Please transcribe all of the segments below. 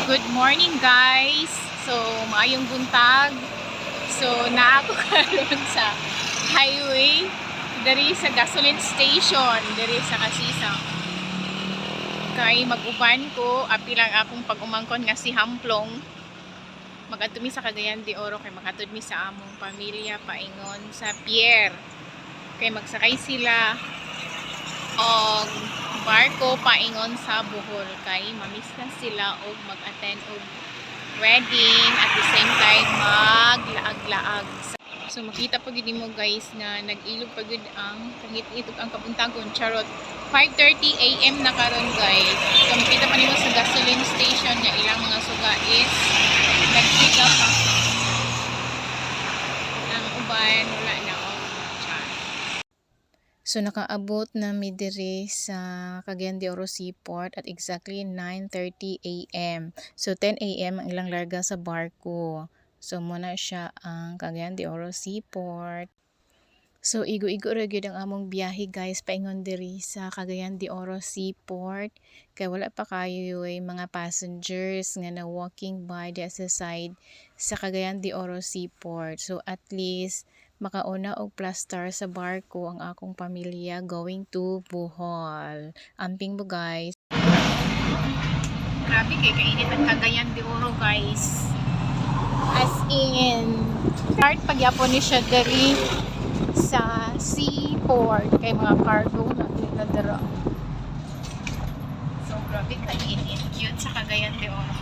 Good morning guys. So, maayong buntag. So, naa ko karon sa highway diri sa gasoline station diri sa Kasisa. Kay mag-uban ko api lang akong pag-umangkon nga si Hamplong. Magadto mi sa Cagayan de Oro kay makatud mi sa among pamilya paingon sa pier. Kay magsakay sila og barko paingon sa Bohol kay mamiss na sila og mag-attend og wedding at the same time maglaag-laag. So makita pa gid mo guys nga nag-ilog pa gid ang pangit-itog ang kabuntagon. Charot. 5:30 AM na karon guys. So makita pa nimo sa gasoline station nga ilang mga suga is nag-pick up ang uban wala na. So nakaabot na mi diri sa Cagayan de Oro Seaport at exactly 9:30 AM. So 10 AM ang ilang larga sa barko. So muna siya ang Cagayan de Oro Seaport. So igo-igo ra gyud ang among biyahe guys paingon diri sa Cagayan de Oro Seaport. Kay wala pa kayo mga passengers nga na walking by the side sa Cagayan de Oro Seaport. So at least makauna og plastar sa barko ang akong pamilya going to Bohol. Amping mo guys. Grabe kay kainit ang Cagayan de Oro guys. As in, start pagyapon ni siya diri sa seaport kay mga cargo na dinadara. So grabe kainit yun sa Cagayan de Oro.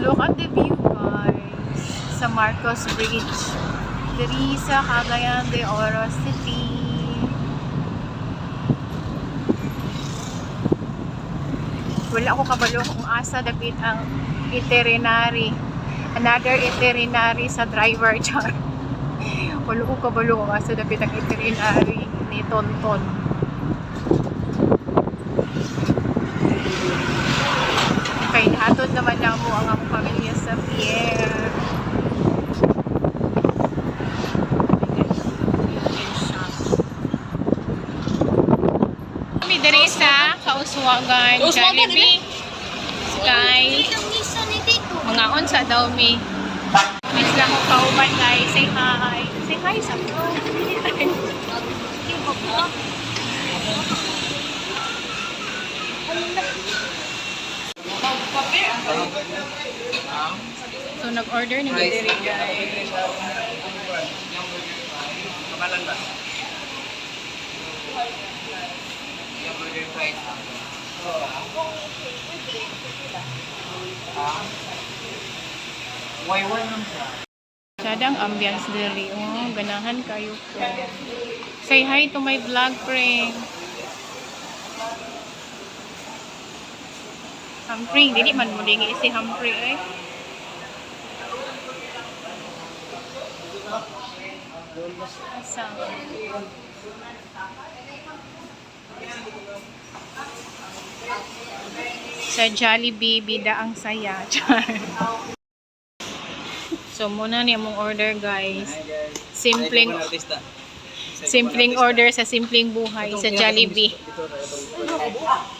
Look at the view guys sa Marcos Bridge diri sa Cagayan de Oro City. Wala ako kabalo kung asa dapit ang itinerary, another itinerary sa driver char. Wala ko kabalo kung asa dapit ang itinerary ni Tonton. Kay nahatod naman na mo ang among pamilya sa pier. Kami diri sa Kauswagan, Jollibee, Sky. Mga unsa daw mi. Miss lang ko kauban guys. Say hi. Say hi sa ko. So nag-order ni diri guys. Kapalan ba? Yung burger fries. Why one lang siya? Sadang ambience diri. Oh, ganahan kayo ko. Say hi to my vlog friend. Humphrey, dili man mo dingi si Humphrey eh. Asa? Sa Jollibee, bida ang saya. So muna ni among order guys. Simpleng order sa simpleng buhay sa Jollibee.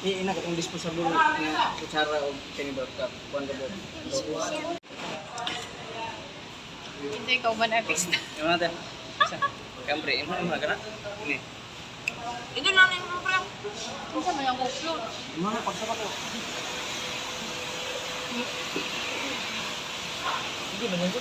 Ina katong disposable na kutsara o tinidor ka. Kuan ka po. Hindi ka ba artista? Yung natin. Kambre, imo na kana. Ini. Ito na lang mo pala. Ano ba yung upload? Imo na pagsaka ko. Hindi ba nito?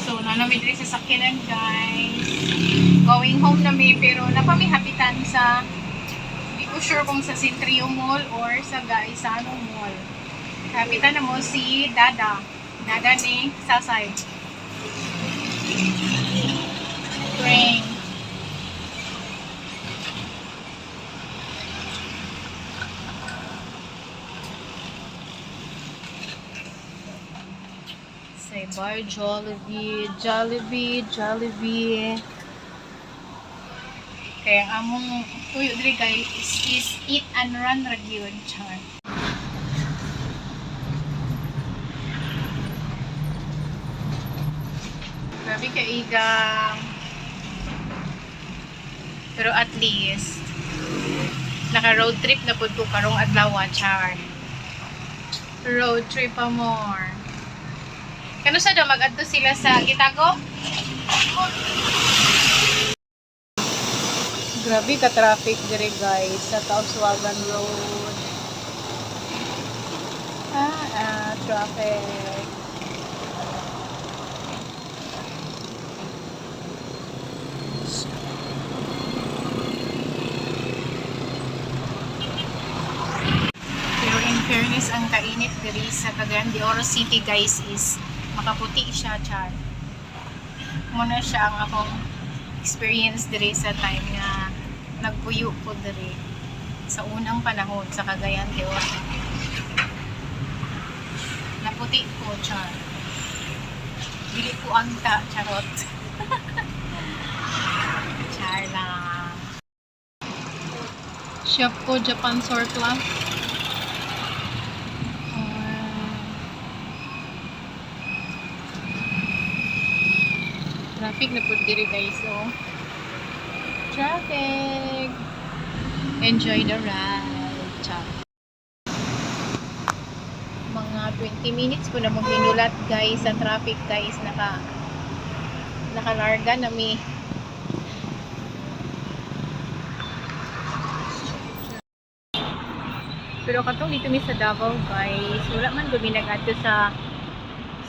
So, nanamid rin sa sakyanan, guys. Going home na may, pero napamihapitan sa, hindi ko sure kung sa Centrio Mall or sa Gaisano Mall. Hapitan na mo si Dada. Dada ni Sasay. Train. Say bye, Jollibee, Jollibee, Jollibee. Kaya ang among tuyo diri guys is eat and run ra gyud, char. Grabe ka igang. Pero at least naka road trip na pud ko karong adlaw, char. Road trip pa more. Kano sa daw mag-adto sila sa Gitago? Grabe ka traffic dire guys sa Tauswagan Road. Traffic. Pero in fairness, ang kainit diri sa Cagayan de Oro City guys is makaputi siya, char. Muna siya ang akong experience diri sa time na nagpuyo ko diri sa unang panahon sa Cagayan de Oro. Naputi ko, char. Dili ko anta, charot. Char lang. Shop ko, Japan Surplus. Traffic na po diri guys, so traffic. Enjoy the ride. Ciao. Mga 20 minutes po na maghinulat guys sa traffic guys, nakalarga na mi. Pero katong dito mi sa Davao guys, wala man gud mi nag-adto sa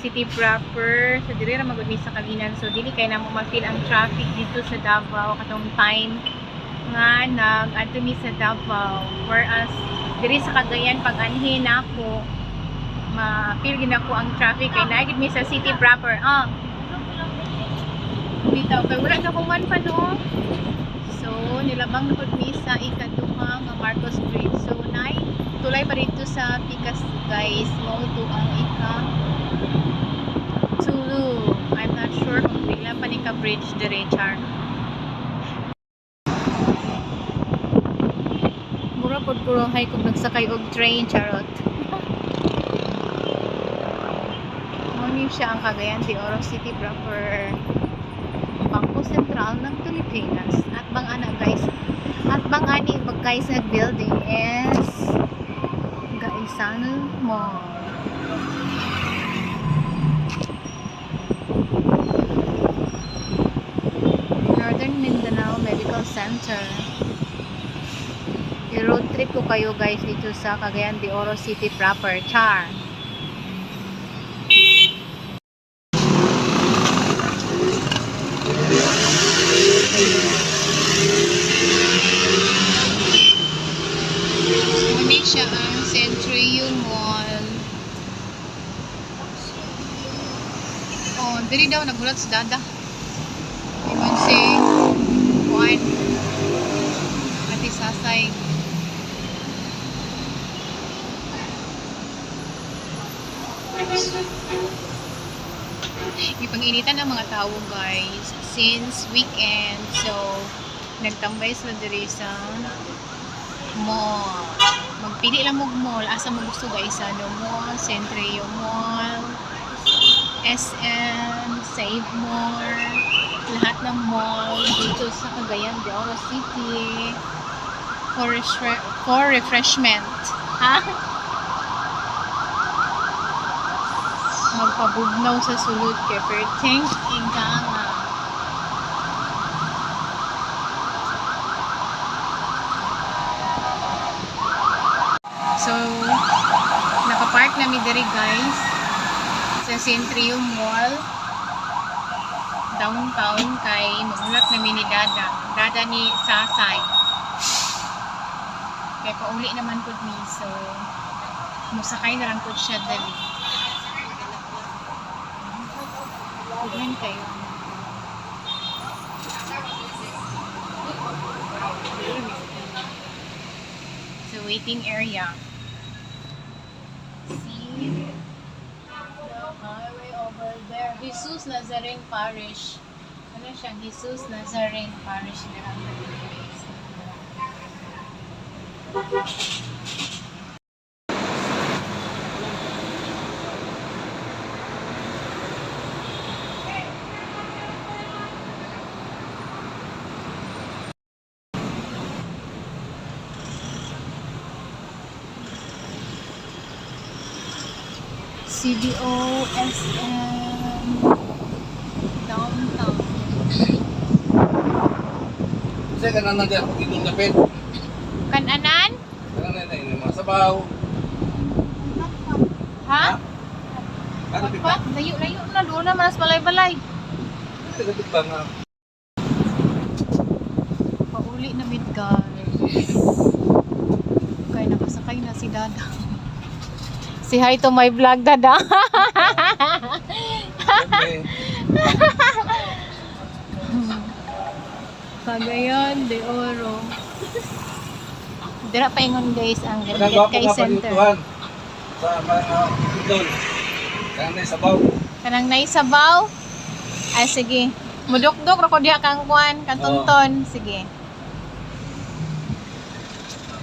city proper, so dili ra magud mi sa Kalinan, so dili kay namo ma-feel ang traffic dito sa Davao katong time nga nag-adto mi sa Davao, whereas diri sa Cagayan pag anhin nako ma-feel gid ako ang traffic kay naay gid mi sa city proper. Bitaw kay wala na ko man pa no. So nilabang na pud mi sa ikaduha nga Marcos Bridge, so nay tulay pa dito sa Picas guys, mo to ang Tulu. I'm not sure kung Bigla pa ni ka bridge dire, char. Mura pod kurohay kung nagsakay og train, charot. Muni siya ang Cagayan de Oro City proper. Bangko Sentral ng Pilipinas. At bang ana guys? At bang ani pag guys nga building is Gaisan Mall. Northern Mindanao Medical Center. I-road trip ko kayo guys dito sa Cagayan de Oro City proper. Char. Muni siya ang Centurion Mall. Oh, diri daw nagulat si Dada. Iman si Juan. Ati Sasay. Ipang-initan ang mga tao guys since weekend, so nagtambay sila diri sa mall. Magpili lang mo mall asa mo gusto guys, ano mall, Centrio Mall, SM, Save More, lahat ng mall dito sa Cagayan de Oro City for refreshment. Ha? Magpabugnaw sa sulod kay Perting Inganga. So, nakapark na mi diri guys sa Centrio Mall downtown kay magulat na mi ni Dada ni Sasay. Kaya pauli naman po mi, so musakay na lang po siya dali. Tignan kayo. So, waiting area. See the highway over there. Jesus Nazarene Parish. Ano siya? Jesus Nazarene Parish. CDO, SM, downtown. Kasi kanan na dyan, itong lapit. Kananan? Kanan na yung mga sabaw. Ha? Ano Pat, layo na doon na manas balay-balay. Lapit ba nga? Pauli na mid guys. Kaya nakasakay na si Dada. Say hi to my vlog, Dada. Okay. Cagayan de Oro. Dira pa ingon guys ang Nagwapo Kay ka pa Center. dituhan. Sa mga idol. Kanan na sabaw. Kanang naisabaw. Ay sige. Mudok-dok ra ko diha kang kuan, kantunton. Sige.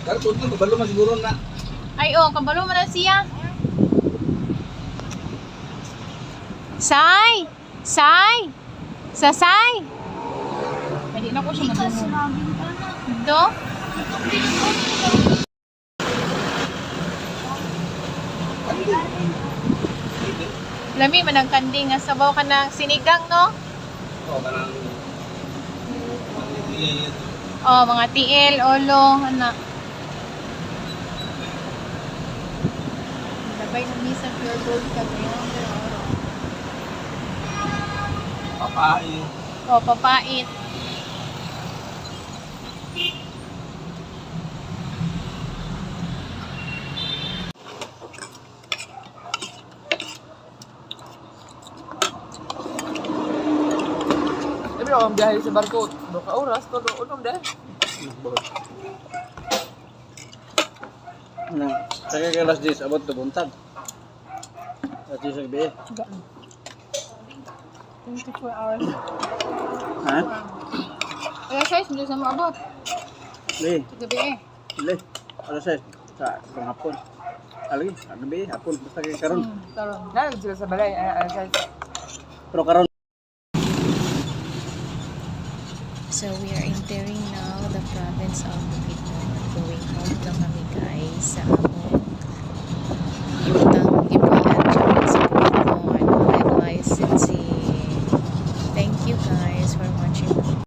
Pero tuntun, kabalo man siguro na. Ay oh, kabalo man na siya. Say! Say! Sasay! Pwede na ko siya matulog. Do? Lami man ang kanding nga sabaw ka ng sinigang, no? Oo, kanang... Oh, mga tiil, olo, anak. Dabay ng misa pure gold ka ngayon. Papain. Oh, papait. Sabi ako ang biyahe sa barko, 2 oras, todo unom dahil. Sakay kay last days, abot to buntag. Last days sa gabi. 24 hours. Ha? Kaya guys, hindi sa maabot. Li, Gabi eh. li. Ano siya? Sa hapon. Alagi, gabi, hapon. Basta kay karon. Karon. Nalagay sila sa balay. Pero karon. So we are entering now the province of Bukidnon. Going home na kami guys sa among